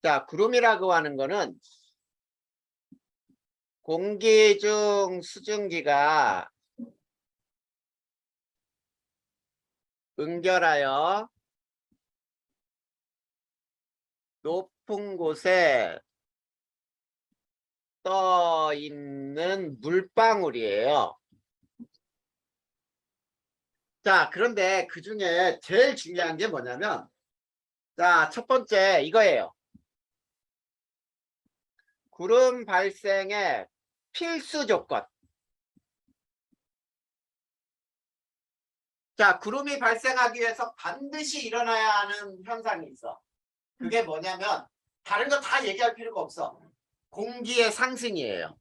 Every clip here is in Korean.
자, 구름이라고 하는 거는 공기 중 수증기가 응결하여 높은 곳에 떠 있는 물방울이에요. 자, 그런데 그 중에 제일 중요한 게 뭐냐면, 자, 첫 번째 이거예요. 구름 발생의 필수 조건. 자, 구름이 발생하기 위해서 반드시 일어나야 하는 현상이 있어. 그게 뭐냐면 다른 거 다 얘기할 필요가 없어. 공기의 상승이에요.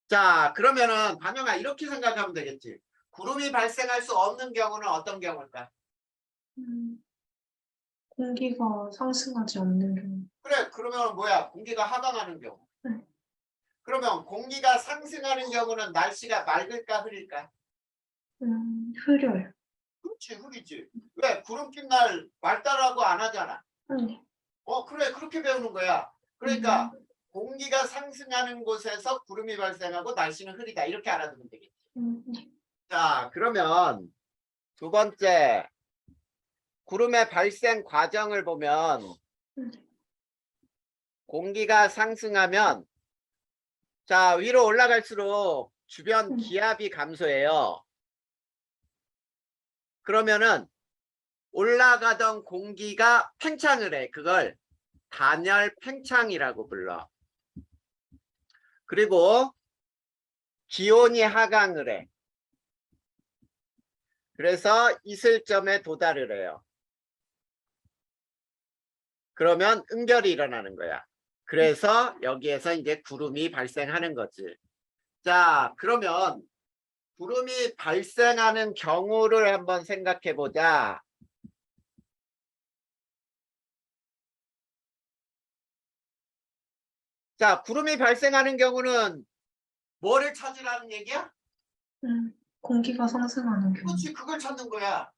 자, 그러면은 반영아 이렇게 생각하면 되겠지. 구름이 발생할 수 없는 경우는 어떤 경우일까? 공기가 상승하지 않는 경우. 그래, 그러면 뭐야? 공기가 하강하는 경우. 네. 그러면 공기가 상승하는 경우는 날씨가 맑을까 흐릴까? 흐려요. 그렇지, 흐리지. 왜? 구름 낀 날 맑다라고 안 하잖아. 네. 그래, 그렇게 배우는 거야. 그러니까 공기가 상승하는 곳에서 구름이 발생하고 날씨는 흐리다. 이렇게 알아두면 되겠지. 네. 자, 그러면 두 번째, 구름의 발생 과정을 보면 공기가 상승하면 자, 위로 올라갈수록 주변 기압이 감소해요. 그러면은 올라가던 공기가 팽창을 해. 그걸 단열 팽창이라고 불러. 그리고 기온이 하강을 해. 그래서 이슬점에 도달을 해요. 그러면 응결이 일어나는 거야. 그래서 여기에서 이제 구름이 발생하는 거지. 자, 그러면 구름이 발생하는 경우를 한번 생각해 보자. 자, 구름이 발생하는 경우는 뭐를 찾으라는 얘기야? 공기가 상승하는 경우. 그렇지, 그걸 찾는 거야.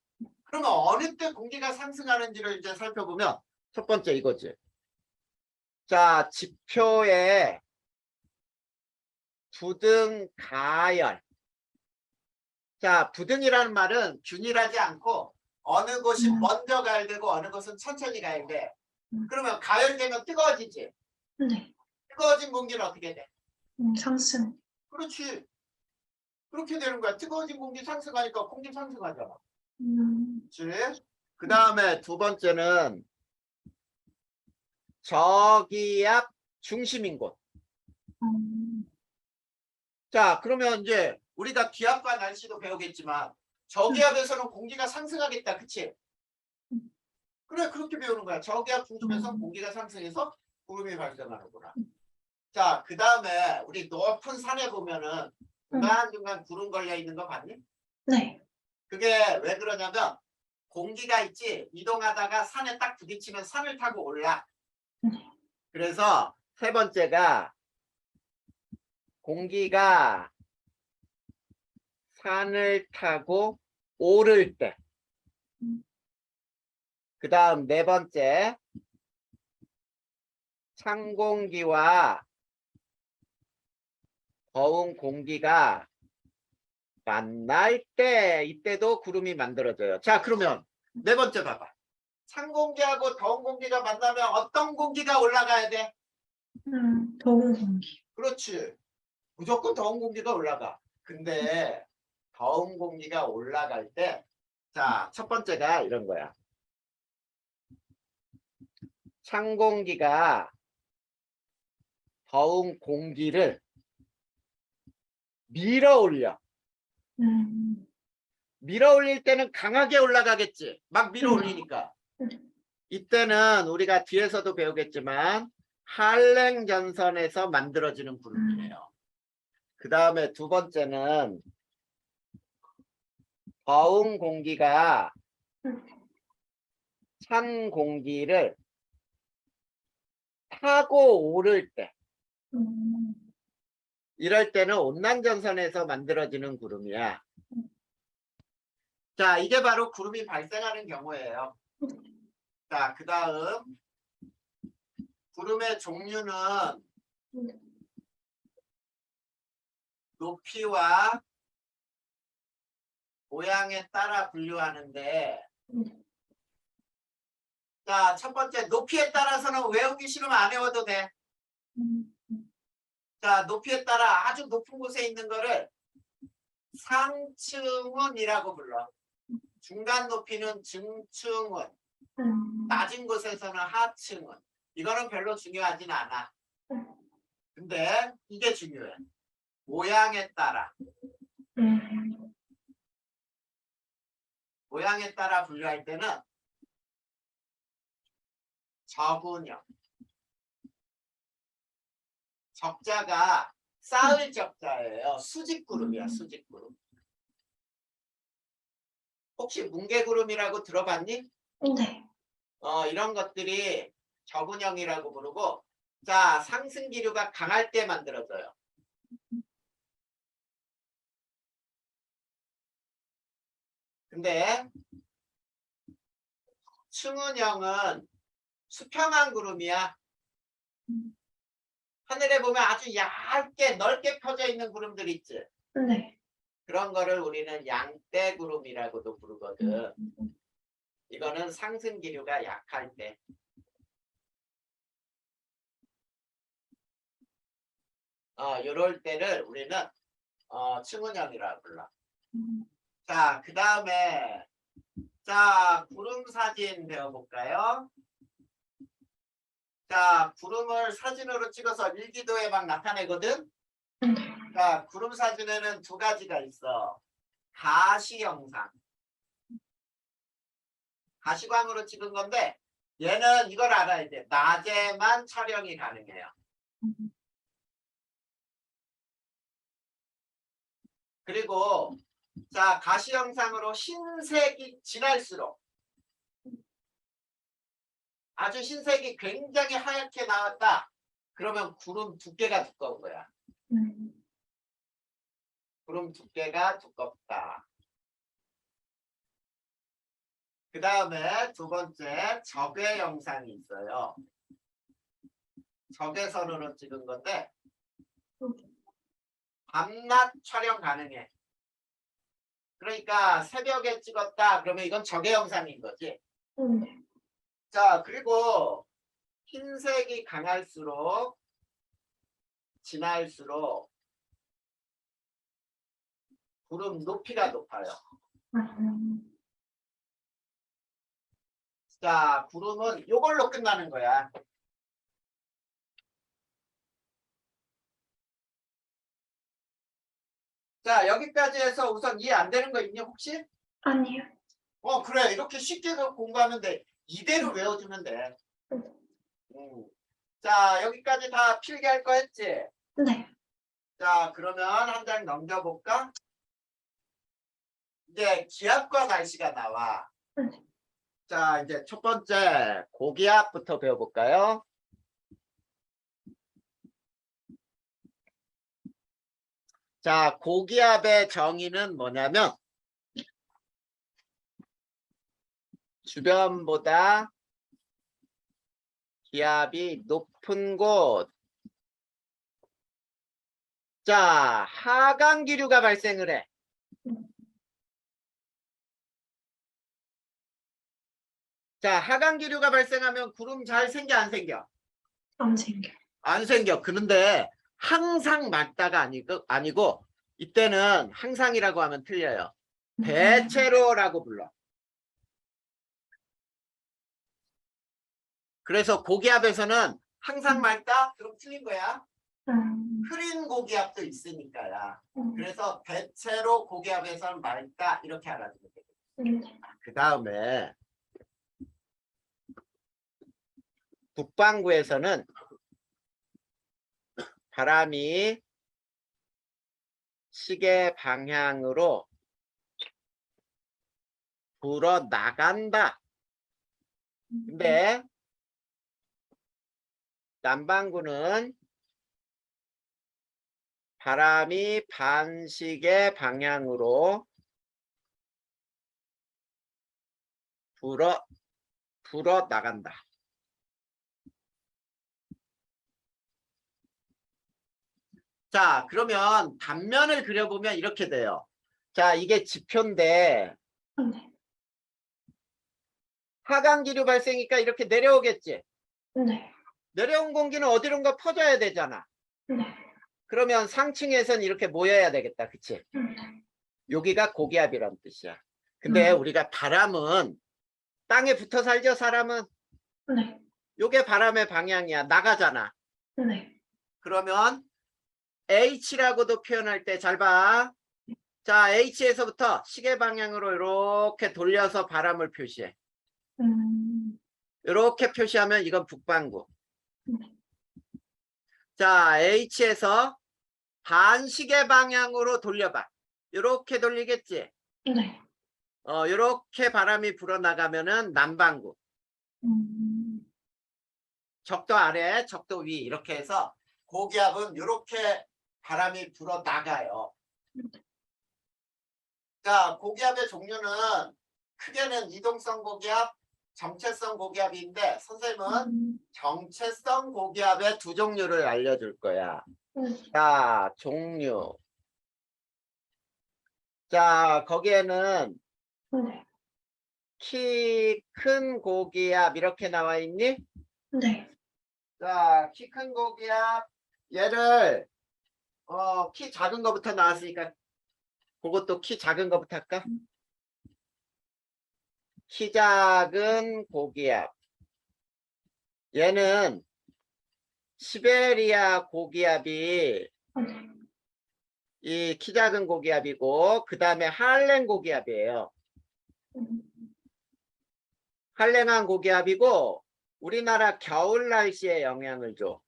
그러면 어느 때 공기가 상승하는지를 이제 살펴보면 첫 번째 이거지. 자, 지표에 부등 가열. 자, 부등이라는 말은 균일하지 않고 어느 곳이 먼저 가열되고 어느 곳은 천천히 가열돼. 그러면 가열되면 뜨거워지지. 네. 뜨거워진 공기는 어떻게 돼? 상승. 그렇지. 그렇게 되는 거야. 뜨거워진 공기 상승하니까 공기 상승하잖아. 그렇지? 그 다음에 두 번째는 저기압 중심인 곳. 자, 그러면 이제 우리가 기압과 날씨도 배우겠지만 저기압에서는 공기가 상승하겠다. 그치? 그래, 그렇게 배우는 거야. 저기압 중심에서 공기가 상승해서 구름이 발생하는구나. 자, 그 다음에 우리 높은 산에 보면은 중간중간 구름 걸려 있는 거 봤니? 네. 그게 왜 그러냐면 공기가 있지, 이동하다가 산에 딱 부딪히면 산을 타고 올라. 그래서 세 번째가 공기가 산을 타고 오를 때. 그 다음 네 번째, 찬 공기와 더운 공기가 만날 때, 이때도 구름이 만들어져요. 자, 그러면 네 번째 봐봐. 찬 공기하고 더운 공기가 만나면 어떤 공기가 올라가야 돼? 더운 공기. 그렇지. 무조건 더운 공기가 올라가. 근데 더운 공기가 올라갈 때, 자, 첫 번째가 이런 거야. 찬 공기가 더운 공기를 밀어 올려. 밀어 올릴 때는 강하게 올라가겠지. 막 밀어 올리니까. 이때는 우리가 뒤에서도 배우겠지만 한랭 전선에서 만들어지는 구름이에요. 그 다음에 두 번째는 더운 공기가 찬 공기를 타고 오를 때, 이럴 때는 온난전선에서 만들어지는 구름이야. 자, 이게 바로 구름이 발생하는 경우예요. 자, 그 다음 구름의 종류는 높이와 모양에 따라 분류하는데, 자, 첫 번째 높이에 따라서는 외우기 싫으면 안 외워도 돼. 자, 높이에 따라 아주 높은 곳에 있는 거를 상층운이라고 불러. 중간 높이는 중층운, 낮은 곳에서는 하층운. 이거는 별로 중요하진 않아. 근데 이게 중요해. 모양에 따라. 모양에 따라 분류할 때는 적운형. 적자가 쌓을 적자예요. 수직구름이야, 수직구름. 혹시 뭉게구름이라고 들어봤니? 네. 이런 것들이 적운형이라고 부르고, 자, 상승기류가 강할 때 만들어져요. 근데 충운형은 수평한 구름이야. 하늘에 보면 아주 얇게 넓게 펴져 있는 구름들 있지. 네. 그런 거를 우리는 양떼구름이라고도 부르거든. 이거는 상승기류가 약할 때. 요럴 때를 우리는 충운형이라고 불러. 자, 그 다음에 자, 구름 사진 배워볼까요? 자, 구름을 사진으로 찍어서 일기도에 막 나타내거든. 자, 구름 사진에는 두 가지가 있어. 가시 영상. 가시광으로 찍은 건데 얘는 이걸 알아야 돼. 낮에만 촬영이 가능해요. 그리고 자, 가시 영상으로 흰색이 진할수록 아주 흰색이 굉장히 하얗게 나왔다. 그러면 구름 두께가 두꺼운 거야. 구름 두께가 두껍다. 그 다음에 두 번째 적외 영상이 있어요. 적외선으로 찍은 건데 밤낮 촬영 가능해. 그러니까 새벽에 찍었다 그러면 이건 적외 영상인 거지. 자, 그리고 흰색이 강할수록 진할수록 구름 높이가 높아요. 자, 구름은 이걸로 끝나는 거야. 자, 여기까지 해서 우선 이해 안 되는 거 있니 혹시? 아니요. 그래. 이렇게 쉽게 공부하면 돼. 이대로 외워주면 돼. 자, 여기까지 다 필기할 거 했지? 네. 자, 그러면 한 장 넘겨볼까? 이제 기압과 날씨가 나와. 자, 이제 첫 번째 고기압부터 배워볼까요? 자, 고기압의 정의는 뭐냐면 주변보다 기압이 높은 곳. 자, 하강기류가 발생을 해. 자, 하강기류가 발생하면 구름 잘 생겨 안 생겨? 안 생겨. 안 생겨. 그런데 항상 맞다가 아니고 이때는 항상이라고 하면 틀려요. 대체로라고 불러. 그래서 고기압에서는 항상 맑다? 그럼 틀린 거야. 흐린 고기압도 있으니까야. 그래서 대체로 고기압에서는 맑다 이렇게 알아두면 되겠다. 그 다음에 북반구에서는 바람이 시계 방향으로 불어 나간다. 근데 남반구는 바람이 반시계 방향으로 불어 나간다. 자, 그러면 단면을 그려보면 이렇게 돼요. 자, 이게 지표인데 네. 하강기류 발생이니까 이렇게 내려오겠지. 네. 내려온 공기는 어디론가 퍼져야 되잖아. 네. 그러면 상층에선 이렇게 모여야 되겠다. 그치? 여기가 고기압이란 뜻이야. 근데 우리가 바람은 땅에 붙어 살죠, 사람은? 네. 요게 바람의 방향이야. 나가잖아. 네. 그러면 H라고도 표현할 때 잘 봐. 자, H에서부터 시계 방향으로 이렇게 돌려서 바람을 표시해. 이렇게 표시하면 이건 북반구. 자, H에서 반시계 방향으로 돌려봐. 이렇게 돌리겠지? 네. 이렇게 바람이 불어나가면은 남반구. 적도 아래, 적도 위 이렇게 해서 고기압은 이렇게 바람이 불어나가요. 자, 고기압의 종류는 크게는 이동성 고기압, 정체성 고기압인데 선생님은 정체성 고기압의 두 종류를 알려줄 거야. 자, 종류. 자, 거기에는 네. 키 큰 고기압 이렇게 나와 있니? 네. 자, 키 큰 고기압 얘를 키 작은 거부터 나왔으니까 그것도 키 작은 거부터 할까? 키 작은 고기압. 얘는 시베리아 고기압이 이 키 작은 고기압이고 그 다음에 할렘 고기압이에요. 할렘한 고기압이고 우리나라 겨울 날씨에 영향을 줘.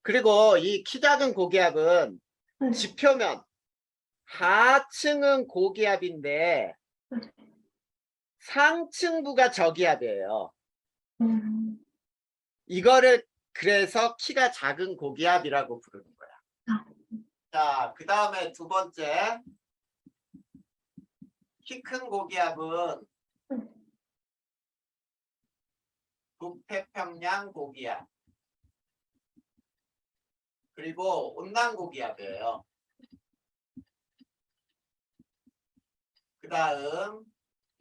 그리고 이 키 작은 고기압은 지표면 하층은 고기압인데 상층부가 저기압이에요. 이거를 그래서 키가 작은 고기압이라고 부르는 거야. 자, 그 다음에 두 번째 키 큰 고기압은 북태평양 고기압 그리고 온난 고기압이에요. 그 다음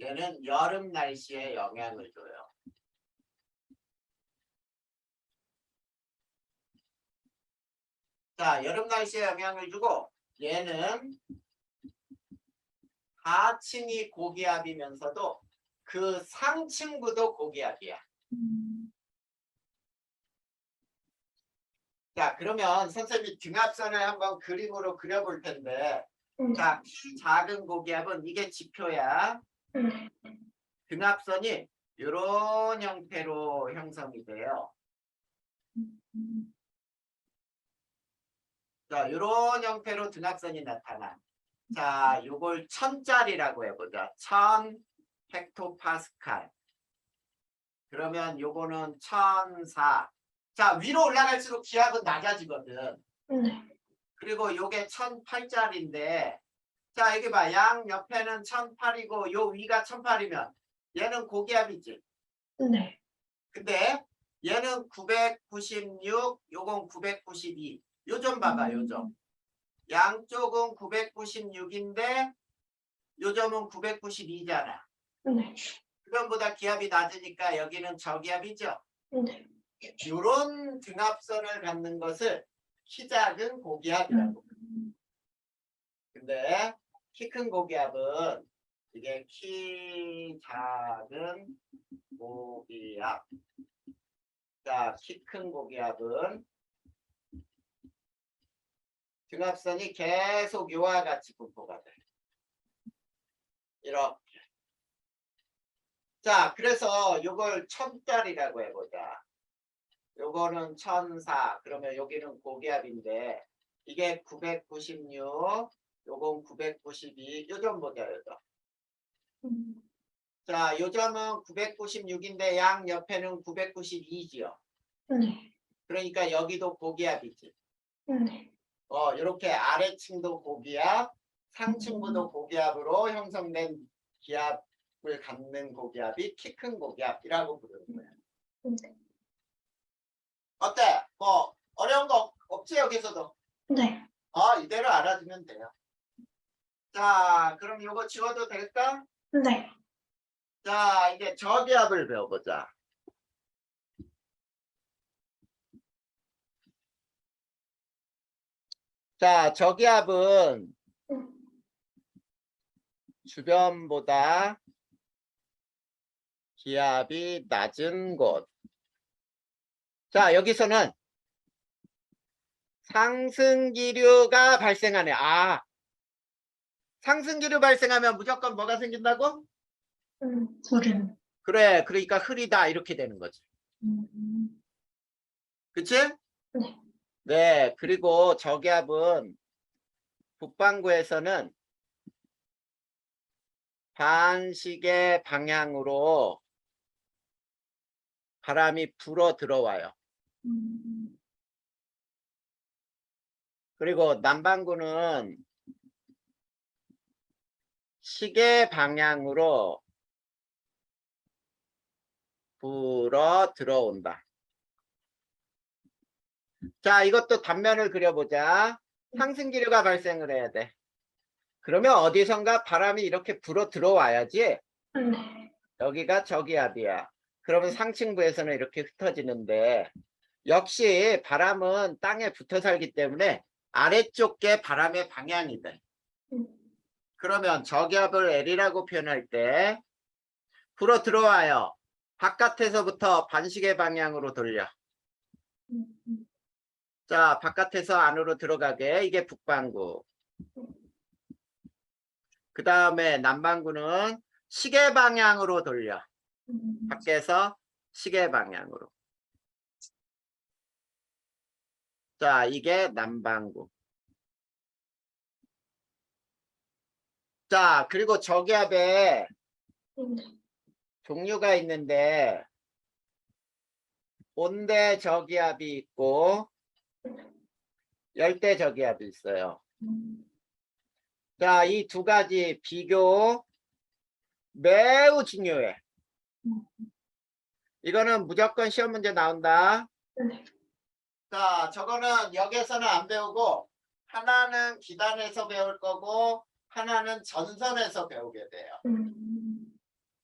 얘는 여름 날씨에 영향을 줘요. 자, 여름 날씨에 영향을 주고 얘는 하층이 고기압이면서도 그 상층부도 고기압이야. 자, 그러면 선생님이 등압선을 한번 그림으로 그려볼 텐데 자, 키 작은 고기압은 이게 지표야. 등압선이 이런 형태로 형성이 돼요. 자, 이런 형태로 등압선이 나타나. 자, 요걸 1000짜리라고 해보자. 1000 헥토파스칼. 그러면 요거는 1004. 자, 위로 올라갈수록 기압은 낮아지거든. 그리고 요게 1008짜리인데 자, 여기 봐. 양 옆에는 1008이고 요 위가 1008이면 얘는 고기압이지. 네. 근데 얘는 996, 요건 992. 요 점 봐봐, 요 점. 양쪽은 996인데 요 점은 992잖아. 네. 그전보다 기압이 낮으니까 여기는 저기압이죠. 네. 요런 등압선을 갖는 것을 키 작은 고기압이라고. 근데 키 큰 고기압은 이게 키 작은 고기압. 자, 키 큰 고기압은 등압선이 계속 요와 같이 분포가 돼. 이렇게. 자, 그래서 요걸 1000짜리라고 해보자. 요거는 1004. 그러면 여기는 고기압인데 이게 996. 요건 992. 요점 보자, 요점. 자, 요점은 996인데 양 옆에는 992지요. 네. 그러니까 여기도 고기압이지. 네. 이렇게 아래층도 고기압, 상층부도 고기압으로 형성된 기압을 갖는 고기압이 키 큰 고기압이라고 부르는 거야. 네. 어때? 뭐 어려운 거 없지 여기서도? 네. 이대로 알아두면 돼요. 자, 그럼 이거 지워도 될까? 네. 자, 이제 저기압을 배워보자. 자, 저기압은 주변보다 기압이 낮은 곳. 자, 여기서는 상승기류가 발생하네. 상승기류 발생하면 무조건 뭐가 생긴다고? 소름. 그래, 그러니까 흐리다 이렇게 되는 거지. 그치? 네. 네, 그리고 저기압은 북반구에서는 반시계 방향으로 바람이 불어 들어와요. 그리고 남반구는 시계 방향으로 불어 들어온다. 자, 이것도 단면을 그려보자. 상승기류가 발생을 해야 돼. 그러면 어디선가 바람이 이렇게 불어 들어와야지. 네. 여기가 저기압이야. 그러면 상층부에서는 이렇게 흩어지는데 역시 바람은 땅에 붙어 살기 때문에 아래쪽 게 바람의 방향이 돼. 그러면 저기압을 L이라고 표현할 때 불어 들어와요. 바깥에서부터 반시계 방향으로 돌려. 자, 바깥에서 안으로 들어가게. 이게 북반구. 그 다음에 남반구는 시계 방향으로 돌려. 밖에서 시계 방향으로. 자, 이게 남반구. 자, 그리고 저기압에 종류가 있는데 온대 저기압이 있고 열대 저기압이 있어요. 자, 이 두 가지 비교 매우 중요해. 이거는 무조건 시험 문제 나온다. 네. 자, 저거는 여기에서는 안 배우고 하나는 기단에서 배울 거고 하나는 전선에서 배우게 돼요.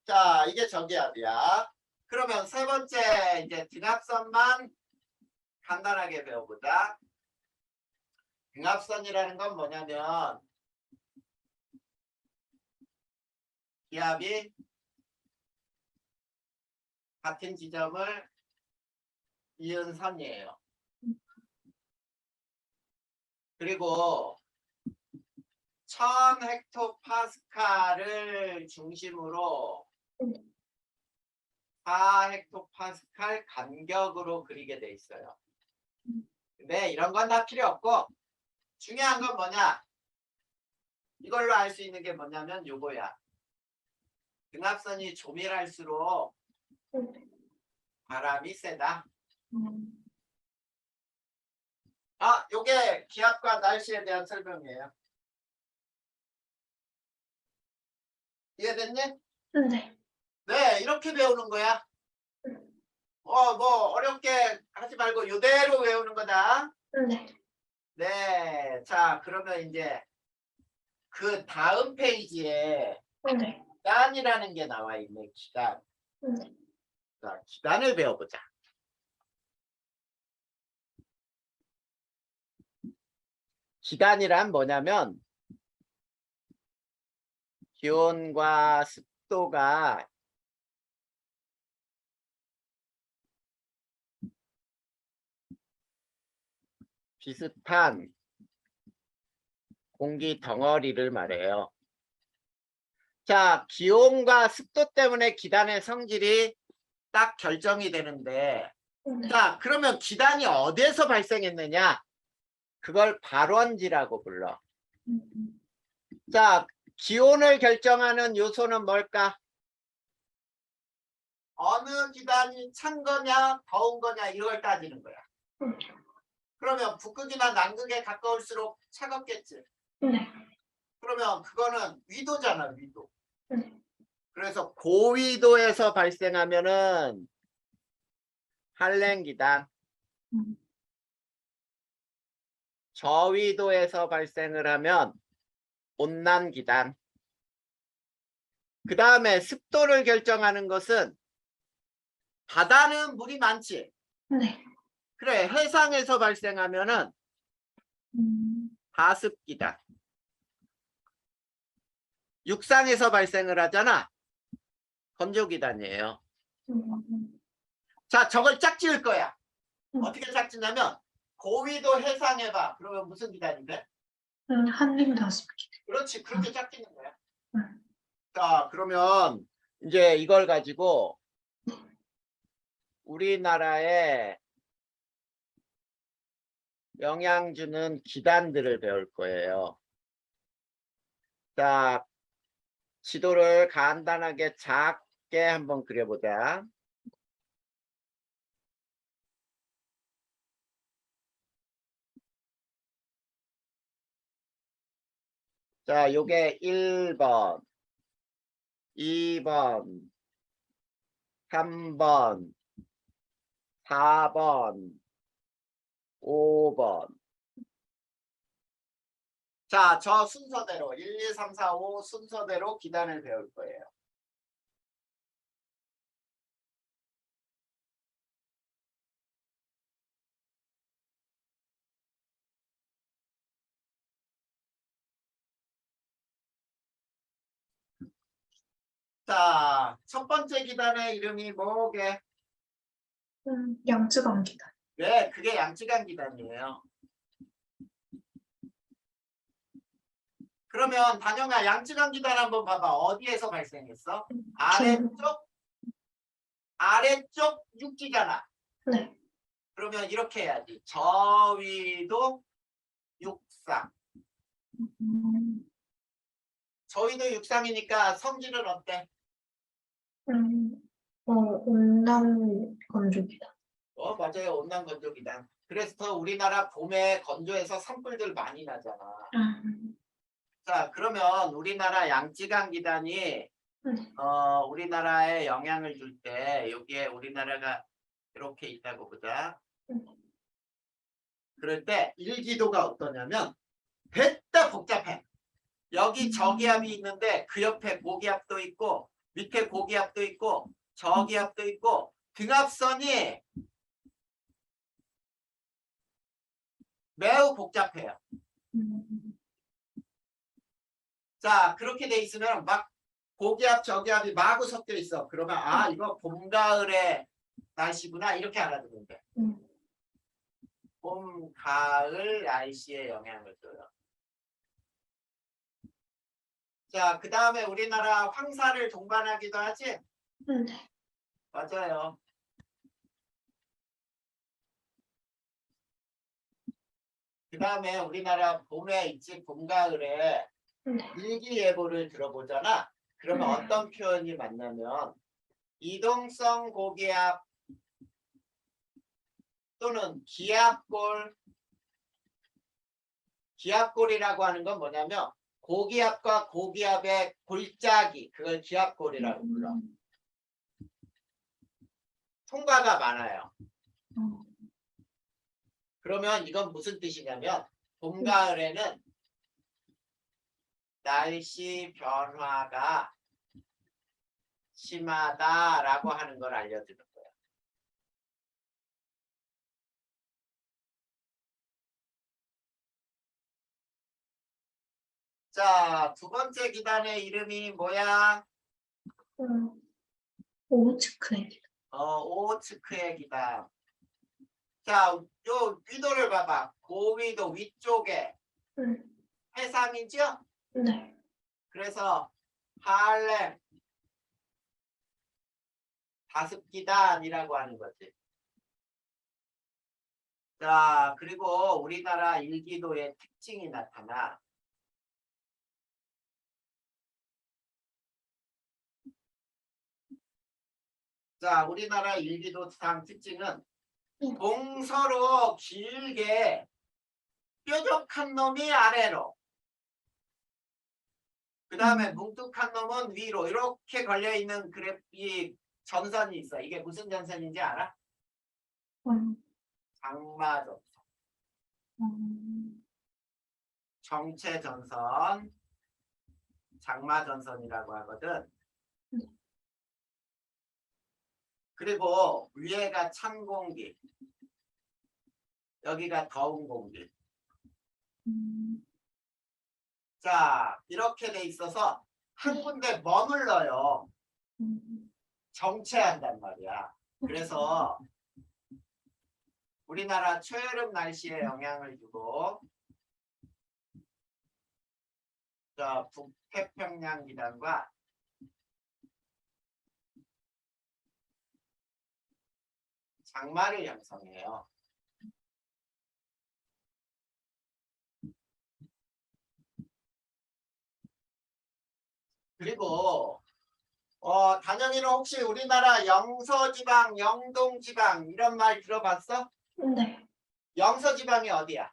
자, 이게 저기압이야. 그러면 세 번째 이제 등압선만 간단하게 배워보자. 등압선이라는 건 뭐냐면 기압이 같은 지점을 이은 선이에요. 그리고 1000헥토파스칼을 중심으로 4헥토파스칼 간격으로 그리게 돼 있어요. 근데 이런 건 다 필요 없고 중요한 건 뭐냐? 이걸로 알 수 있는 게 뭐냐면 요거야. 등압선이 조밀할수록 바람이 세다. 요게 기압과 날씨에 대한 설명이에요. 이해됐니? 네. 네, 이렇게 배우는 거야. 뭐 어렵게 하지 말고 이대로 외우는 거다. 네. 네, 자 그러면 이제 그 다음 페이지에 네. 기단이라는 게 나와 있네. 기단. 네. 자, 기단을 배워보자. 기단이란 뭐냐면 기온과 습도가 비슷한 공기 덩어리를 말해요. 자, 기온과 습도 때문에 기단의 성질이 딱 결정이 되는데 자, 그러면 기단이 어디에서 발생했느냐? 그걸 발원지라고 불러. 자, 기온을 결정하는 요소는 뭘까? 어느 기단이 찬 거냐, 더운 거냐 이걸 따지는 거야. 그러면 북극이나 남극에 가까울수록 차갑겠지. 네. 그러면 그거는 위도잖아, 위도. 네. 그래서 고위도에서 발생하면은 한랭기단, 음. 저위도에서 발생을 하면 온난기단. 그 다음에 습도를 결정하는 것은 바다는 물이 많지. 네. 그래, 해상에서 발생하면은 음. 하습기단. 육상에서 발생을 하잖아. 건조기단이에요. 음. 자, 저걸 짝지을 거야. 음. 어떻게 짝짓냐면 고위도 해상해봐. 그러면 무슨 기단인데? 한림다습기. 그렇지, 그렇게 짝짓는 거야. 음. 자, 그러면 이제 이걸 가지고 우리나라에 영향 주는 기단들을 배울 거예요. 자, 지도를 간단하게 작게 한번 그려보자. 자, 요게 1번, 2번, 3번, 4번, 5번. 자, 저 순서대로 1, 2, 3, 4, 5 순서대로 기단을 배울 거예요. 자, 첫 번째 기단의 이름이 뭐게? 양쯔강기단. 네, 그게 양쯔강 기단이에요. 그러면 단영아 양쯔강 기단 한번 봐봐. 어디에서 발생했어? 아래쪽 육지잖아. 네. 그러면 이렇게 해야지. 저위도 육상. 음. 저위도 육상이니까 성질은 어때? 온난 건조기단. 맞아요. 온난 건조기단. 그래서 우리나라 봄에 건조해서 산불들 많이 나잖아. 자, 그러면 우리나라 양쯔강 기단이 네. 우리나라에 영향을 줄 때 여기에 우리나라가 이렇게 있다고 보자. 그럴 때 일기도가 어떠냐면 됐다 복잡해. 여기 저기압이 있는데 그 옆에 고기압도 있고 밑에 고기압도 있고 저기압도 있고 등압선이 매우 복잡해요. 자, 그렇게 돼 있으면 막 고기압 저기압이 마구 섞여 있어. 그러면 아 이거 봄 가을의 날씨구나 이렇게 알아두면 돼. 봄 가을 날씨에 영향을 줘요. 자, 그 다음에 우리나라 황사를 동반하기도 하지? 네. 맞아요. 그 다음에 우리나라 봄에 있지 봄 가을에 네. 일기예보를 들어보잖아. 그러면 네. 어떤 표현이 맞냐면 이동성 고기압 또는 기압골. 기압골이라고 하는 건 뭐냐면 고기압과 고기압의 골짜기, 그걸 기압골이라고 불러. 통과가 많아요. 그러면 이건 무슨 뜻이냐면 봄 가을에는 날씨 변화가 심하다라고 하는 걸 알려주는 거예요. 자, 두 번째 기단의 이름이 뭐야? 오츠크의 기단. 오츠크의 기단. 자, 요 위도를 봐봐. 고위도 위쪽에 해상이죠? 네. 그래서 할렘 다습기단이라고 하는 거지. 자, 그리고 우리나라 일기도의 특징이 나타나. 자, 우리나라 일기도상 특징은 동서로 길게 뾰족한 놈이 아래로 그 다음에 뭉툭한 놈은 위로 이렇게 걸려있는 이 전선이 있어. 이게 무슨 전선인지 알아? 장마전선. 정체 전선, 장마전선이라고 하거든. 그리고 위에가 찬 공기, 여기가 더운 공기. 자, 이렇게 돼 있어서 한 군데 머물러요. 정체한단 말이야. 그래서 우리나라 초여름 날씨에 영향을 주고 북태평양 기단과 장마를 형성해요. 그리고 단영이는 혹시 우리나라 영서지방, 영동지방 이런 말 들어봤어? 네. 영서지방이 어디야?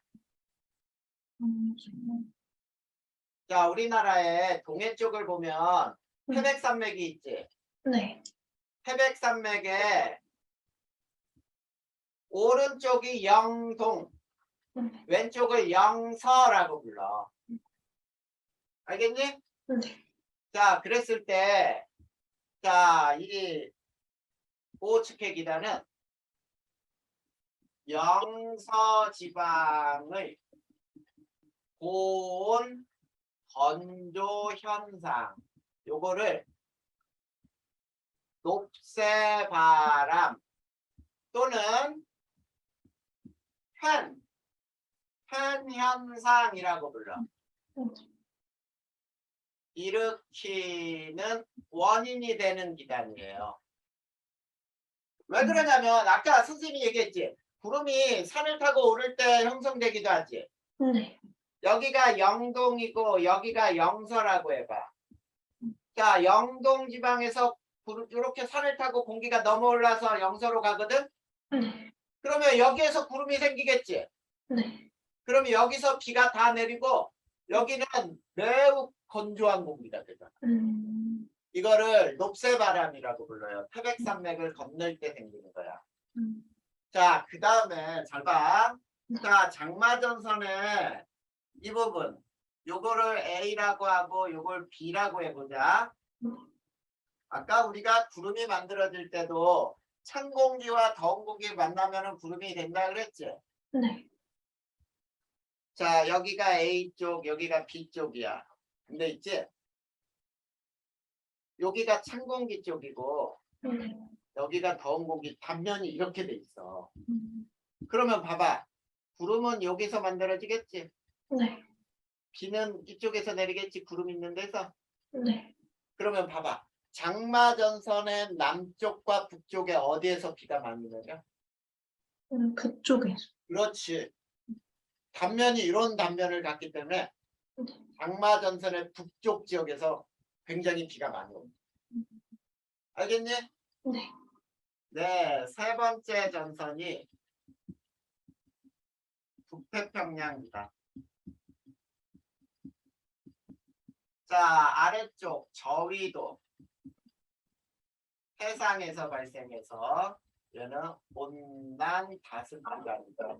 자, 우리나라의 동해 쪽을 보면 태백산맥이 있지. 네. 태백산맥의 오른쪽이 영동, 왼쪽을 영서라고 불러. 알겠니? 네. 자, 그랬을 때, 자, 이 오츠케 기단은 영서지방의 고온 건조 현상, 요거를 높새바람 또는 펜 현상이라고 불러. 일으키는 원인이 되는 기단이에요. 왜 그러냐면 아까 선생님이 얘기했지. 구름이 산을 타고 오를 때 형성되기도 하지. 네. 여기가 영동이고 여기가 영서라고 해봐. 자, 영동 지방에서 이렇게 산을 타고 공기가 넘어올라서 영서로 가거든. 네. 그러면 여기에서 구름이 생기겠지. 네. 그러면 여기서 비가 다 내리고 여기는 매우 건조한 공기가 되잖아. 이거를 높새바람이라고 불러요. 태백산맥을 건널 때 생기는 거야. 자, 그 다음에 잘 봐. 자, 장마전선의 이 부분, 요거를 A라고 하고 요걸 B라고 해보자. 아까 우리가 구름이 만들어질 때도 찬 공기와 더운 공기 만나면 구름이 된다 그랬지? 네. 자, 여기가 A쪽, 여기가 B쪽이야. 근데 있지? 여기가 찬 공기 쪽이고 여기가 더운 공기 단면이 이렇게 돼 있어. 그러면 봐봐. 구름은 여기서 만들어지겠지? 네. 비는 이쪽에서 내리겠지? 구름 있는 데서? 네. 그러면 봐봐. 장마전선의 남쪽과 북쪽에 어디에서 비가 많이 내려? 그쪽에서. 그렇지. 단면이 이런 단면을 갖기 때문에 장마전선의 북쪽 지역에서 굉장히 비가 많이 옵니다. 알겠니? 네. 네, 세 번째 전선이 북태평양이다. 자, 아래쪽 저위도 해상에서 발생해서 얘는 온난 가습 기간이다.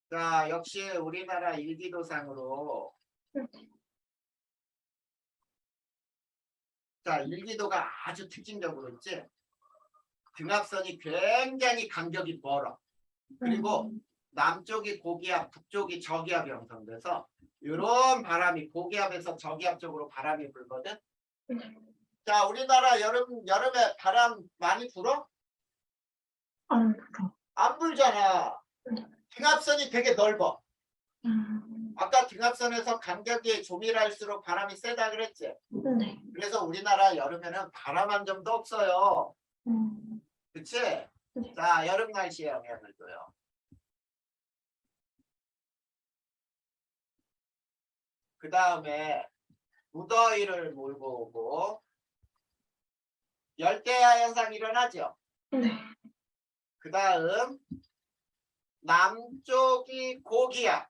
자, 역시 우리나라 일기도상으로 자, 일기도가 아주 특징적으로 있지. 등압선이 굉장히 간격이 멀어. 그리고 남쪽이 고기압, 북쪽이 저기압이 형성돼서 이런 바람이 고기압에서 저기압 쪽으로 바람이 불거든. 자, 우리나라 여름에 바람 많이 불어? 안 불어. 안 불잖아. 등압선이 되게 넓어. 아까 등압선에서 간격이 조밀할수록 바람이 세다 그랬지? 네. 그래서 우리나라 여름에는 바람 한 점도 없어요. 그치? 자, 여름 날씨에 영향을 줘요. 그 다음에 무더위를 몰고 오고 열대야 현상이 일어나죠. 네. 그 다음 남쪽이 고기압,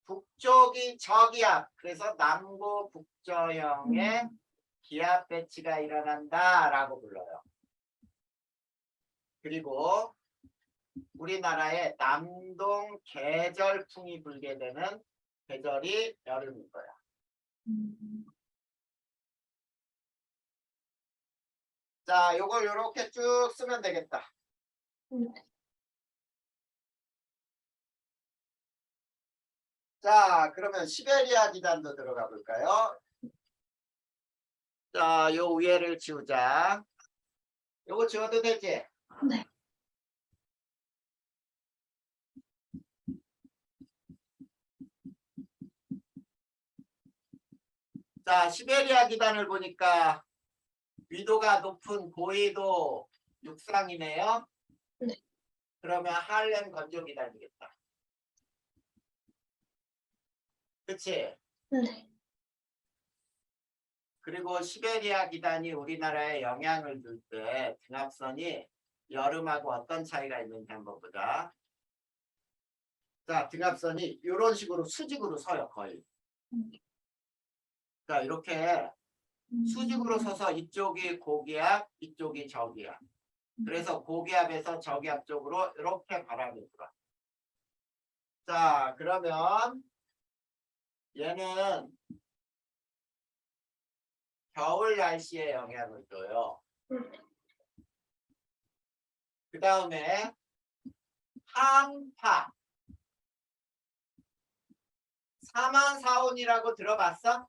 북쪽이 저기압. 그래서 남고 북저형의 기압 배치가 일어난다라고 불러요. 그리고 우리나라에 남동 계절풍이 불게 되는 계절이 여름인 거야. 자, 요걸 요렇게 쭉 쓰면 되겠다. 자, 그러면 시베리아 기단도 들어가 볼까요? 자, 요 위에를 지우자. 요거 지워도 되지? 네. 자, 시베리아 기단을 보니까 위도가 높은 고위도 육상이네요. 네. 그러면 할렘 건조 기단이겠다. 그치? 네. 그리고 시베리아 기단이 우리나라에 영향을 줄 때 등압선이 여름하고 어떤 차이가 있는지 한번 보자. 자, 등압선이 이런 식으로 수직으로 서요, 거의. 자, 이렇게 수직으로 서서 이쪽이 고기압, 이쪽이 저기압. 그래서 고기압에서 저기압 쪽으로 이렇게 바람이 불어. 자, 그러면 얘는 겨울 날씨에 영향을 줘요. 그 다음에 한파. 사만사온이라고 들어봤어?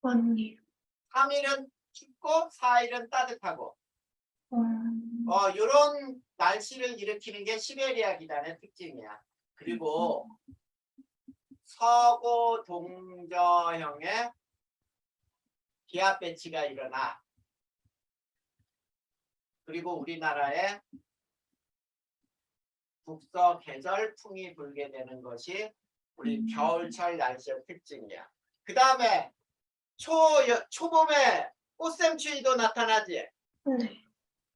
아니. 3일은 춥고 4일은 따뜻하고 이런 날씨를 일으키는 게 시베리아 기단의 특징이야. 그리고 서고 동저형의 기압 배치가 일어나. 그리고 우리나라에 북서 계절풍이 불게 되는 것이 우리 겨울철 날씨의 특징이야. 그 다음에 초봄에 꽃샘추위도 나타나지. 네.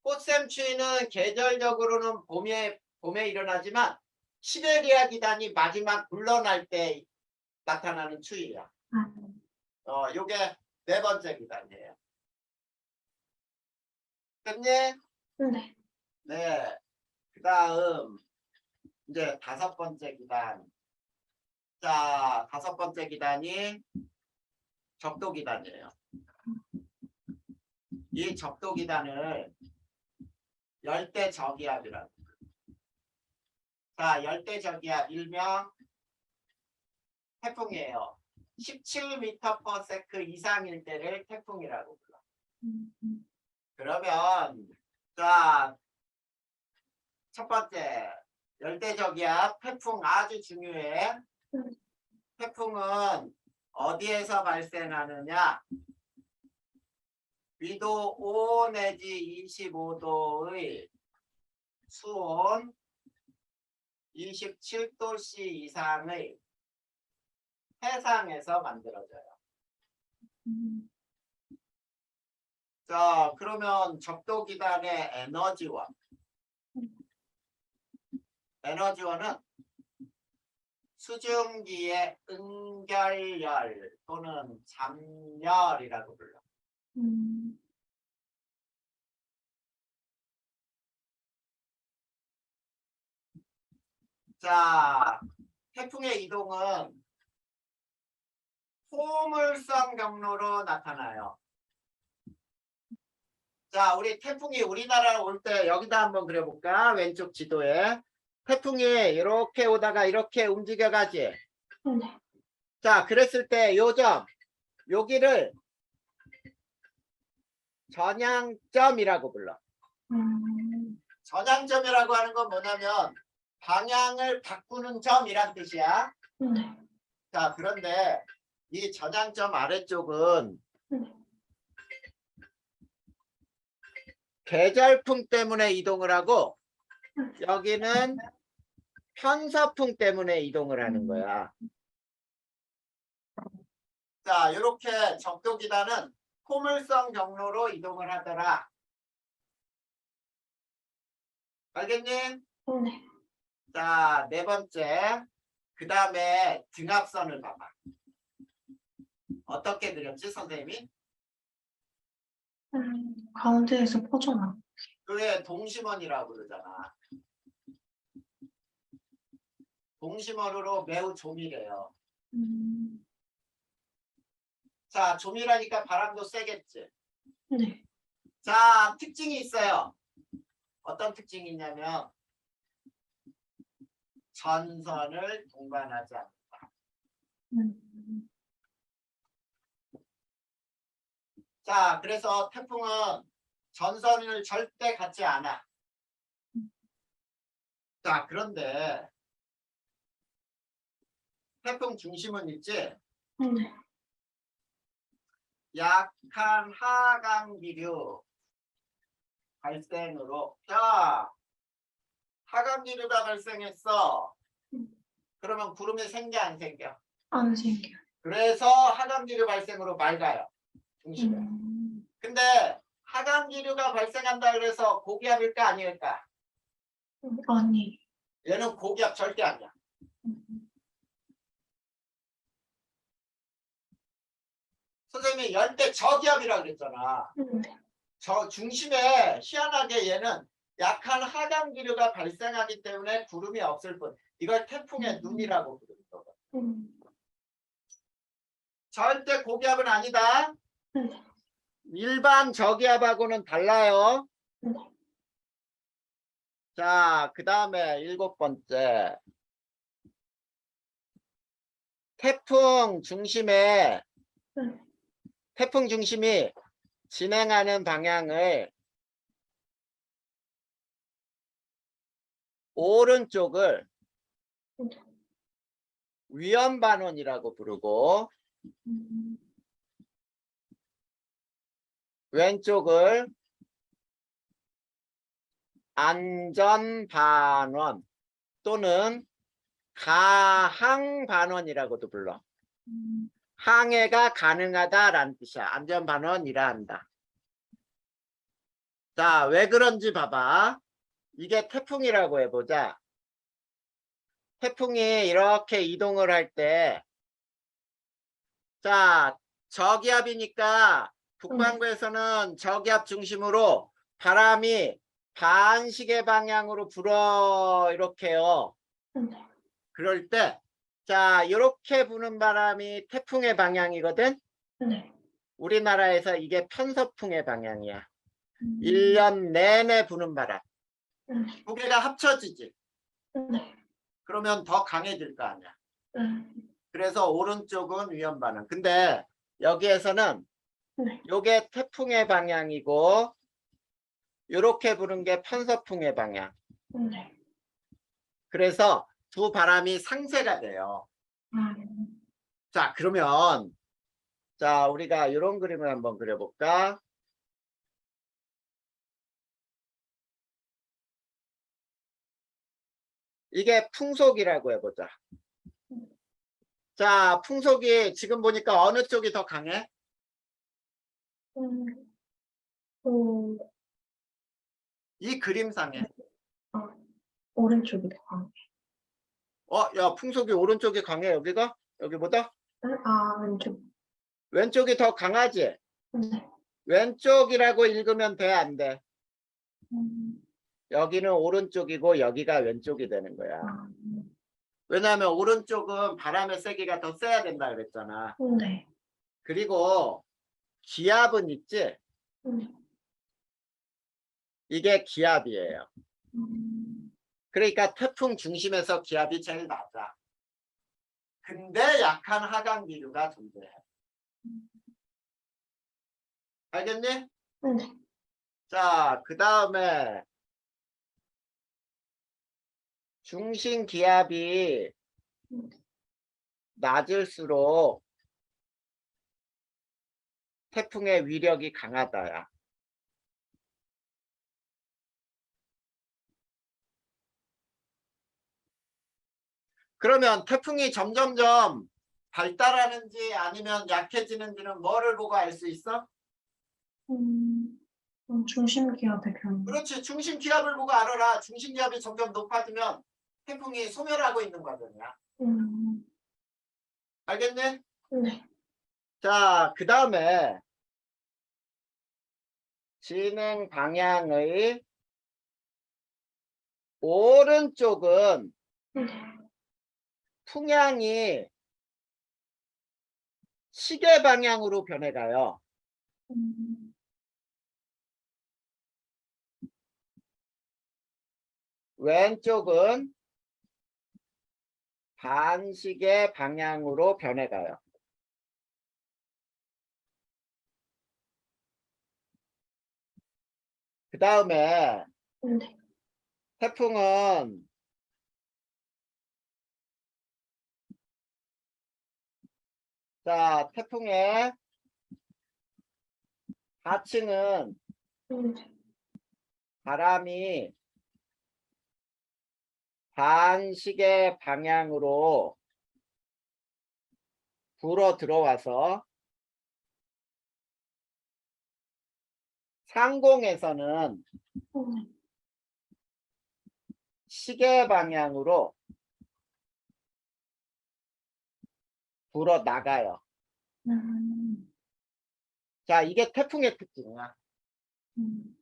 꽃샘추위는 계절적으로는 봄에 일어나지만 시베리아 기단이 마지막 물러날 때 나타나는 추위야. 요게 네 번째 기단이에요. 됐니? 네. 네. 그 다음 이제 다섯 번째 기단. 자, 다섯 번째 기단이 적도 기단이에요. 이 적도 기단을 열대 저기압이라고. 자, 열대 저기압 일명 태풍이에요. 17m/s 이상일 때를 태풍이라고 불러. 그러면 자, 첫 번째 열대 저기압 태풍 아주 중요해. 태풍은 어디에서 발생하느냐? 위도 5 내지 25도의 수온 27도씨 이상의 해상에서 만들어져요. 자, 그러면 적도 기단의 에너지원. 에너지원은 수증기의 응결열 또는 잠열이라고 불러. 자, 태풍의 이동은 포물선 경로로 나타나요. 자, 우리 태풍이 우리나라로 올 때 여기다 한번 그려볼까? 왼쪽 지도에. 태풍이 이렇게 오다가 이렇게 움직여 가지. 네. 자, 그랬을 때 요점, 여기를 전향점이라고 불러. 전향점이라고 하는 건 뭐냐면 방향을 바꾸는 점이란 뜻이야. 네. 자, 그런데 이 전향점 아래쪽은 계절풍 때문에 이동을 하고 여기는 편서풍 때문에 이동을 하는 거야. 자, 이렇게 적도 기단은 포물선 경로로 이동을 하더라. 알겠니? 네. 자, 네 번째. 그 다음에 등압선을 봐봐. 어떻게 그렸지, 선생님이? 가운데에서 퍼져나. 그게 동심원이라고 그러잖아. 동심원으로 매우 조밀해요. 자, 조밀하니까 바람도 세겠지. 네. 자, 특징이 있어요. 어떤 특징이 있냐면 전선을 동반하지 않는다. 자, 그래서 태풍은 전선을 절대 갖지 않아. 자, 그런데 태풍 중심은 있지? 네. 약한 하강기류 발생으로. 자, 하강기류가 발생했어. 그러면 구름이 생겨 안 생겨? 안 생겨. 그래서 하강기류 발생으로 맑아요. 중심에. 근데 하강기류가 발생한다 그래서 고기압일까 아닐까? 아니. 얘는 고기압 절대 아니야. 선생님이 열대 저기압이라고 그랬잖아. 저 중심에 희한하게 얘는 약한 하강기류가 발생하기 때문에 구름이 없을 뿐. 이걸 태풍의 눈이라고 부르는 거거든. 절대 고기압은 아니다. 일반 저기압하고는 달라요. 자, 그 다음에 7번째. 태풍 중심이 진행하는 방향을 오른쪽을 위험반원이라고 부르고 왼쪽을 안전반원 또는 가항반원이라고도 불러. 항해가 가능하다라는 뜻이야. 안전반원이라 한다. 자, 왜 그런지 봐봐. 이게 태풍이라고 해보자. 태풍이 이렇게 이동을 할 때, 자, 저기압이니까 북반구에서는 저기압 중심으로 바람이 반시계 방향으로 불어 이렇게요. 그럴 때, 자, 이렇게 부는 바람이 태풍의 방향이거든. 우리나라에서 이게 편서풍의 방향이야. 1년 내내 부는 바람. 두 개가 합쳐지지. 그러면 더 강해질 거 아니야. 그래서 오른쪽은 위험반응. 근데 여기에서는 요게 태풍의 방향이고 요렇게 부는 게 편서풍의 방향. 그래서 두 바람이 상쇄가 돼요. 자, 그러면 자, 우리가 이런 그림을 한번 그려볼까? 이게 풍속이라고 해보자. 자, 풍속이 지금 보니까 어느 쪽이 더 강해? 이 그림상에. 오른쪽이 더 강해. 야, 풍속이 오른쪽이 강해, 여기가? 여기보다? 왼쪽. 왼쪽이 더 강하지? 왼쪽이라고 읽으면 돼, 안 돼? 여기는 오른쪽이고 여기가 왼쪽이 되는 거야. 왜냐하면 오른쪽은 바람의 세기가 더 세야 된다 그랬잖아. 그리고 기압은 있지? 이게 기압이에요. 그러니까 태풍 중심에서 기압이 제일 낮아. 근데 약한 하강기류가 존재해. 알겠니? 자, 그 다음에 중심 기압이 낮을수록 태풍의 위력이 강하다야. 그러면 태풍이 점점점 발달하는지 아니면 약해지는지는 뭐를 보고 알 수 있어? 중심 기압의 변화. 그렇지. 중심 기압을 보고 알아라. 중심 기압이 점점 높아지면 태풍이 소멸하고 있는 과정이야. 음, 알겠네? 네. 자, 그 다음에 진행 방향의 오른쪽은 네. 풍향이 시계 방향으로 변해가요. 음, 왼쪽은 반시계 방향으로 변해가요. 그 다음에 네. 태풍은 자, 태풍의 하층은 네. 바람이 반시계 방향으로 불어 들어와서 상공에서는 네. 시계 방향으로 불어 나가요. 음, 자, 이게 태풍의 특징이야. 음,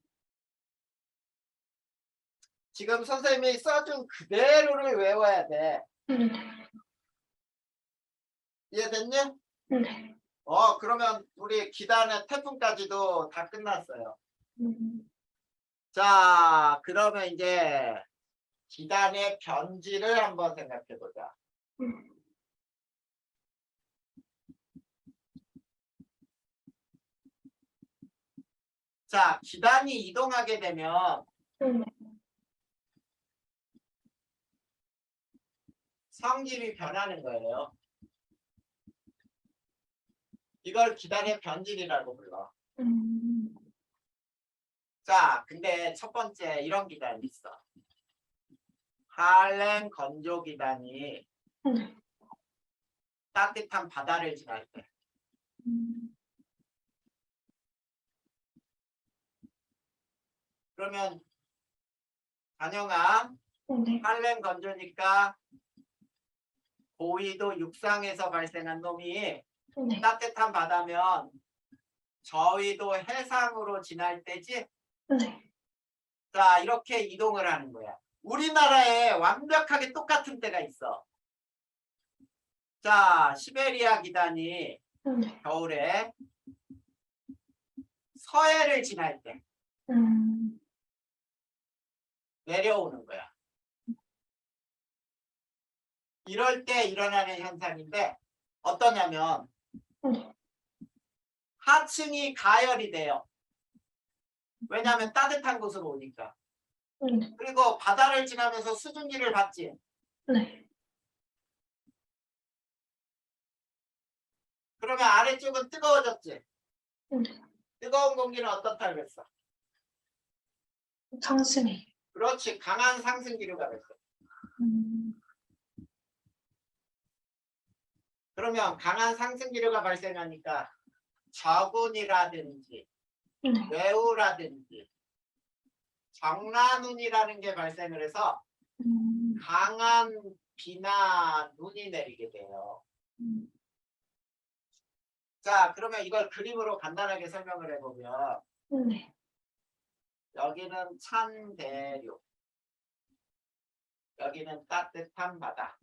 지금 선생님이 써준 그대로를 외워야 돼. 네. 이해됐니? 네. 그러면 우리 기단의 태풍까지도 다 끝났어요. 음, 자, 그러면 이제 기단의 변지를 한번 생각해 보자. 음, 자, 기단이 이동하게 되면 네. 성질이 변하는 거예요. 이걸 기단의 변질이라고 불러. 음, 자, 근데 첫 번째 이런 기단이 있어. 할렘 건조 기단이 네. 따뜻한 바다를 지날 때. 음, 그러면 단영아, 네. 할렘 건조니까 고위도 육상에서 발생한 놈이 네. 따뜻한 바다면 저위도 해상으로 지날 때지. 네. 자, 이렇게 이동을 하는 거야. 우리나라에 완벽하게 똑같은 때가 있어. 자, 시베리아 기단이 네. 겨울에 서해를 지날 때 음, 내려오는 거야. 이럴 때 일어나는 현상인데 어떠냐면 네. 하층이 가열이 돼요. 왜냐하면 따뜻한 곳으로 오니까. 네. 그리고 바다를 지나면서 수증기를 받지. 네. 그러면 아래쪽은 뜨거워졌지. 네. 뜨거운 공기는 어떻다 그랬어? 상승이. 그렇지. 강한 상승기류가 됐어. 음, 그러면 강한 상승기류가 발생하니까 저군이라든지 네. 외우라든지 정라눈이라는 게 발생을 해서 강한 비나 눈이 내리게 돼요. 음, 자, 그러면 이걸 그림으로 간단하게 설명을 해보면 네. 여기는 찬 대륙, 여기는 따뜻한 바다.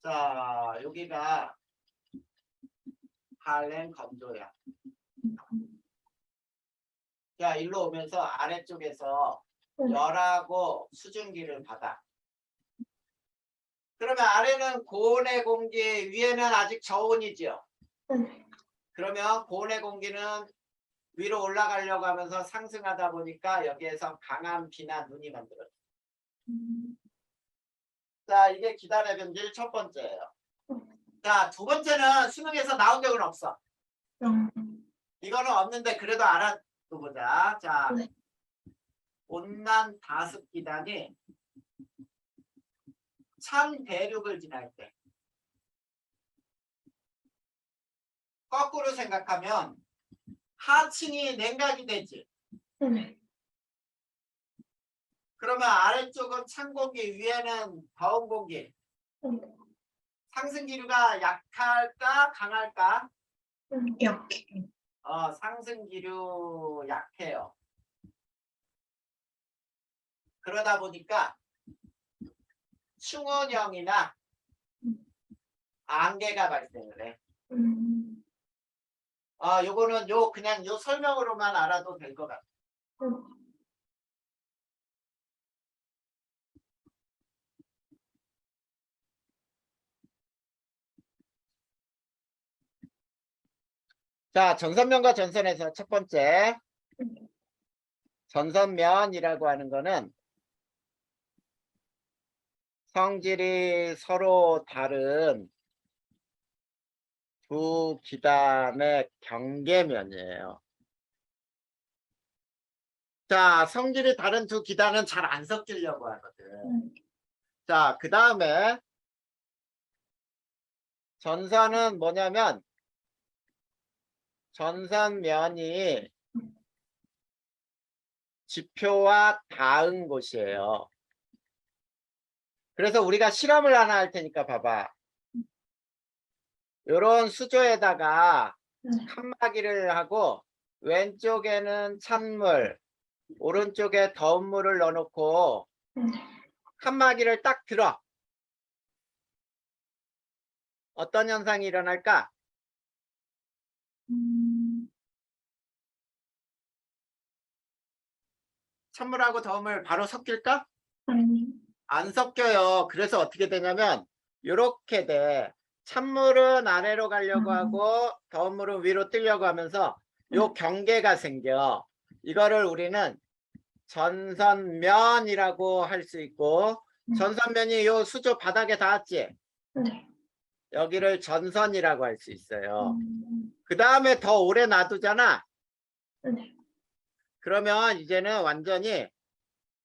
자, 여기가 할렘 건조야. 자, 일로 오면서 아래쪽에서 열하고 수증기를 받아. 그러면 아래는 고온의 공기, 위에는 아직 저온이죠. 네. 그러면 고온의 공기는 위로 올라가려고 하면서 상승하다 보니까 여기에서 강한 비나 눈이 만들어져요. 음, 자, 이게 기단의 변질 첫 번째예요. 자, 두 번째는 수능에서 나온 적은 없어. 이거는 없는데 그래도 알아두보자. 자, 네. 온난 다습 기단이 찬 대륙을 지날 때 거꾸로 생각하면 하층이 냉각이 되지. 네. 그러면 아래쪽은 찬 공기, 위에는 더운 공기. 상승 기류가 약할까, 강할까? 약해. 상승 기류 약해요. 그러다 보니까 충원형이나 안개가 발생을 해. 요거는 그냥 요 설명으로만 알아도 될 것 같아. 자, 전선면과 전선에서 첫 번째. 전선면이라고 하는 거는 성질이 서로 다른 두 기단의 경계면이에요. 자, 성질이 다른 두 기단은 잘 안 섞이려고 하거든. 자, 그 다음에 전선은 뭐냐면 전선면이 지표와 닿은 곳이에요. 그래서 우리가 실험을 하나 할 테니까 봐봐. 요런 수조에다가 칸막이를 하고 왼쪽에는 찬물, 오른쪽에 더운 물을 넣어놓고 칸막이를 딱 들어. 어떤 현상이 일어날까? 찬물하고 더운 물 바로 섞일까? 아니. 안 섞여요. 그래서 어떻게 되냐면 요렇게 돼. 찬물은 아래로 가려고 하고 더운 물은 위로 뜨려고 하면서 요 경계가 생겨. 이거를 우리는 전선면이라고 할 수 있고, 전선면이 요 수조 바닥에 닿았지? 네. 여기를 전선이라고 할 수 있어요. 그 다음에 더 오래 놔두잖아. 네. 그러면 이제는 완전히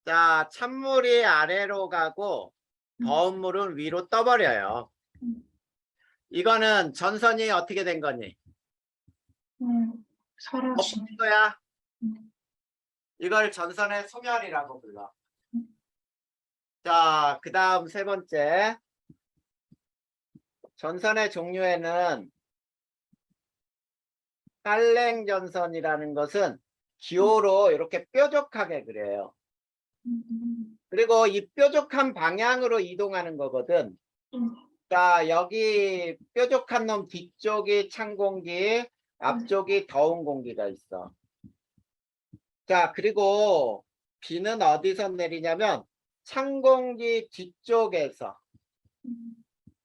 자, 찬물이 아래로 가고 더운 물은 위로 떠버려요. 이거는 전선이 어떻게 된 거니? 사라진. 엎은 거야. 이걸 전선의 소멸이라고 불러. 자, 그 다음 세 번째. 전선의 종류에는 딸랭전선이라는 것은 기호로 이렇게 뾰족하게 그려요. 그리고 이 뾰족한 방향으로 이동하는 거거든. 자, 여기 뾰족한 놈 뒤쪽이 찬 공기, 앞쪽이 더운 공기가 있어. 자, 그리고 비는 어디서 내리냐면 찬 공기 뒤쪽에서.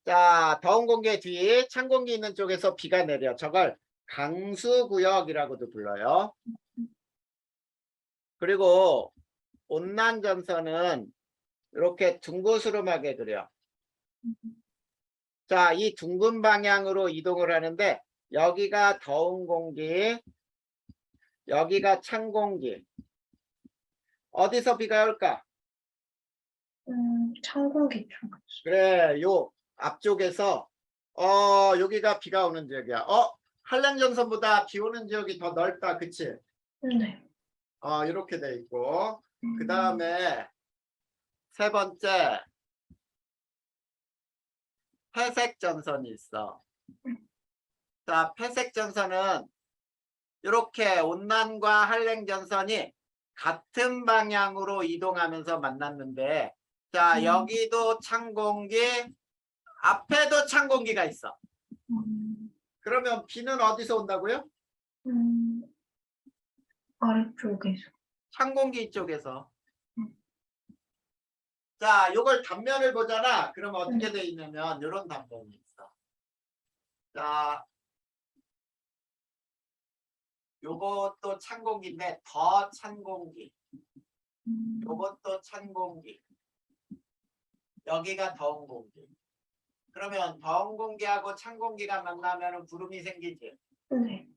자, 더운 공기 뒤에 찬 공기 있는 쪽에서 비가 내려. 저걸 강수구역이라고도 불러요. 그리고 온난전선은 이렇게 둥그스름하게 그려. 자, 이 둥근 방향으로 이동을 하는데 여기가 더운 공기, 여기가 찬 공기. 어디서 비가 올까? 찬 공기 쪽. 그래, 요 앞쪽에서 여기가 비가 오는 지역이야. 한량전선보다 비 오는 지역이 더 넓다. 그치? 네. 이렇게 돼 있고. 그 다음에 세 번째 회색전선이 있어. 자, 회색전선은 이렇게 온난과 한랭전선이 같은 방향으로 이동하면서 만났는데, 자, 여기도 찬 공기, 앞에도 찬 공기가 있어. 그러면 비는 어디서 온다고요? 아래쪽에서. 찬 공기 쪽에서. 자, 요걸 단면을 보잖아. 그럼 어떻게 돼 있냐면 이런 단면이 있어. 자, 요것도 찬 공기인데 더 찬 공기. 요것도 찬 공기. 여기가 더운 공기. 그러면 더운 공기하고 찬 공기가 만나면 구름이 생기지. 네.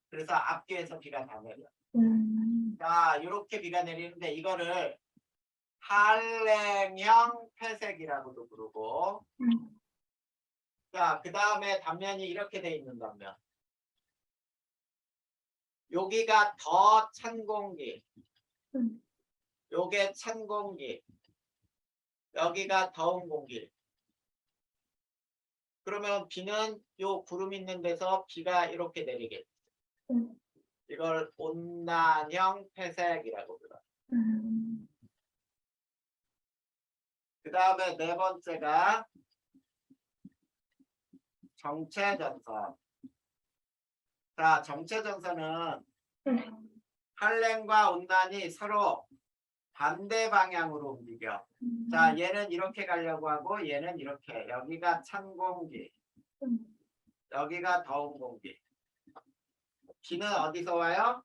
그래서 앞뒤에서 비가 다 내려. 자, 이렇게 비가 내리는데 이거를 한랭형 회색이라고도 부르고. 자, 그 다음에 단면이 이렇게 돼 있는 단면. 여기가 더 찬 공기. 요게 찬 공기. 여기가 더운 공기. 그러면 비는 요 구름 있는 데서 비가 이렇게 내리겠지. 이걸 온난형 폐색이라고 불러요. 그 다음에 네 번째가 정체전선. 자, 정체전선은 한랭과 온난이 서로 반대 방향으로 움직여. 자, 얘는 이렇게 가려고 하고 얘는 이렇게. 여기가 찬 공기. 여기가 더운 공기. 비는 어디서 와요?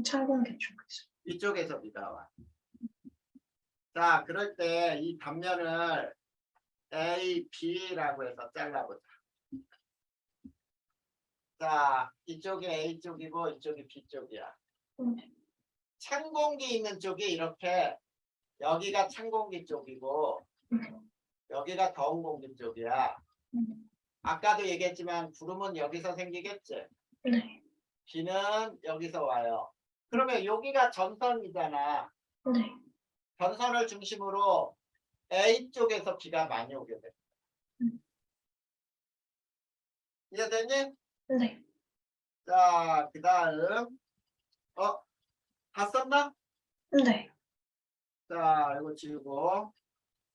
찬 공기 쪽에서. 이쪽에서 비가 와. 자, 그럴 때 이 단면을 A, B라고 해서 잘라보자. 자, 이쪽이 A 쪽이고 이쪽이 B 쪽이야. 찬 공기 있는 쪽이 이렇게 여기가 찬 공기 쪽이고 여기가 더운 공기 쪽이야. 아까도 얘기했지만 구름은 여기서 생기겠지. 네. 비는 여기서 와요. 그러면 여기가 전선이잖아. 네. 전선을 중심으로 A 쪽에서 비가 많이 오게 돼. 이해됐니? 네. 자, 그 다음 다 썼나? 네. 자, 이거 지우고.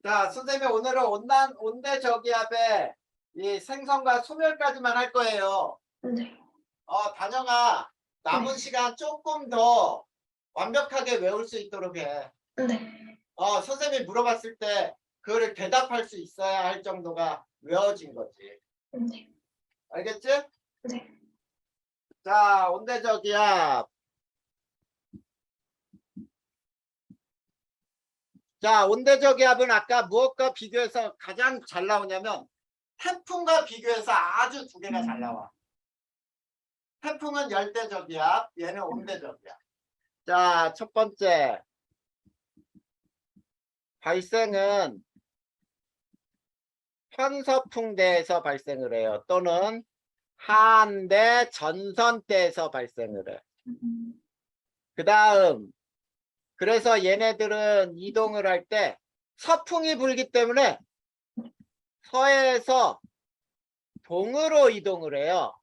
자, 선생님이 오늘은 온대 저기압의 이 생성과 소멸까지만 할 거예요. 네. 다정아, 남은 네. 시간 조금 더 완벽하게 외울 수 있도록 해. 네. 선생님이 물어봤을 때 그거를 대답할 수 있어야 할 정도가 외워진 거지. 네. 알겠지? 네. 자, 온대 저기압. 자, 온대 저기압은 아까 무엇과 비교해서 가장 잘 나오냐면 태풍과 비교해서 아주 두 개가 잘 나와. 태풍은 열대 저기압, 얘는 온대 저기압. 자, 첫 번째. 발생은 편서풍대에서 발생을 해요. 또는 하한대 전선대에서 발생을 해. 그 다음, 그래서 얘네들은 이동을 할 때 서풍이 불기 때문에 서에서 동으로 이동을 해요.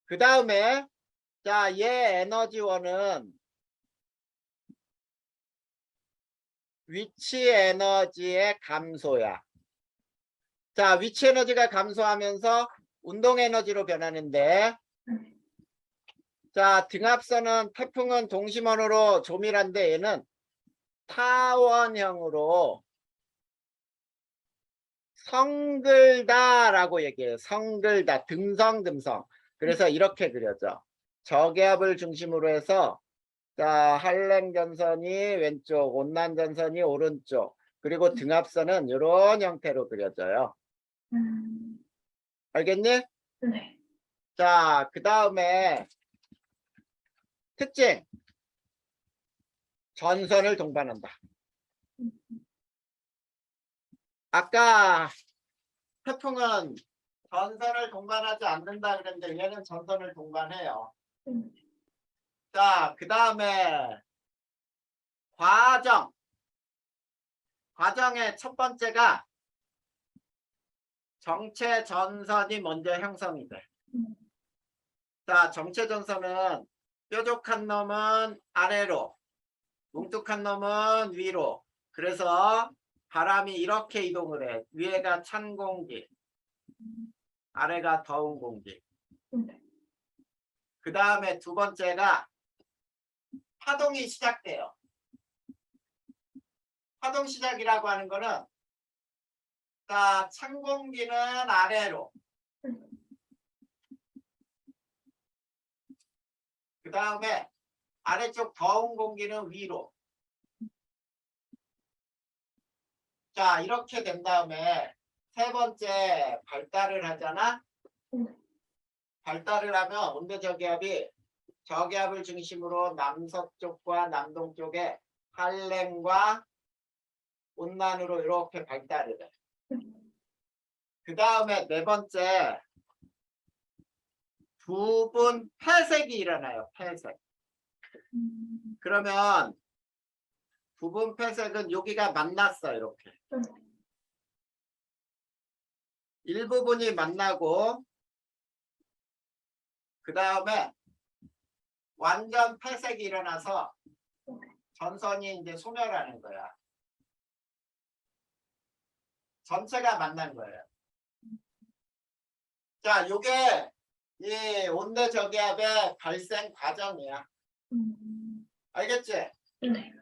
그 다음에 자, 얘 에너지원은 위치 에너지의 감소야. 자, 위치 에너지가 감소하면서 운동 에너지로 변하는데, 자, 등압선은 태풍은 동심원으로 조밀한데 얘는 타원형으로 성글다라고 얘기해요. 성글다, 듬성. 그래서 이렇게 그려져. 저기압을 중심으로 해서 자, 한랭전선이 왼쪽, 온난전선이 오른쪽, 그리고 등압선은 이런 형태로 그려져요. 알겠니? 네. 자, 그 다음에 특징. 전선을 동반한다. 아까 태풍은 전선을 동반하지 않는다 그랬는데 얘는 전선을 동반해요. 자, 그 다음에 과정. 과정의 첫 번째가 정체 전선이 먼저 형성이 돼. 자, 정체 전선은 뾰족한 놈은 아래로, 뭉툭한 놈은 위로. 그래서 바람이 이렇게 이동을 해. 위에가 찬 공기, 아래가 더운 공기. 그 다음에 두 번째가 파동이 시작돼요. 파동 시작이라고 하는 거는 자, 찬 공기는 아래로, 그 다음에 아래쪽 더운 공기는 위로. 자, 이렇게 된 다음에 세 번째 발달을 하잖아. 발달을 하면 온대저기압이 저기압을 중심으로 남서쪽과 남동쪽에 한랭과 온난으로 이렇게 발달을 해. 그 다음에 네 번째 부분 폐색이 일어나요. 폐색. 그러면 부분 폐색은 여기가 만났어 이렇게. 일부분이 만나고 그 다음에 완전 폐색이 일어나서 전선이 이제 소멸하는 거야. 전체가 만난 거예요. 자, 요게 이 온대 저기압의 발생 과정이야. 알겠지? 네.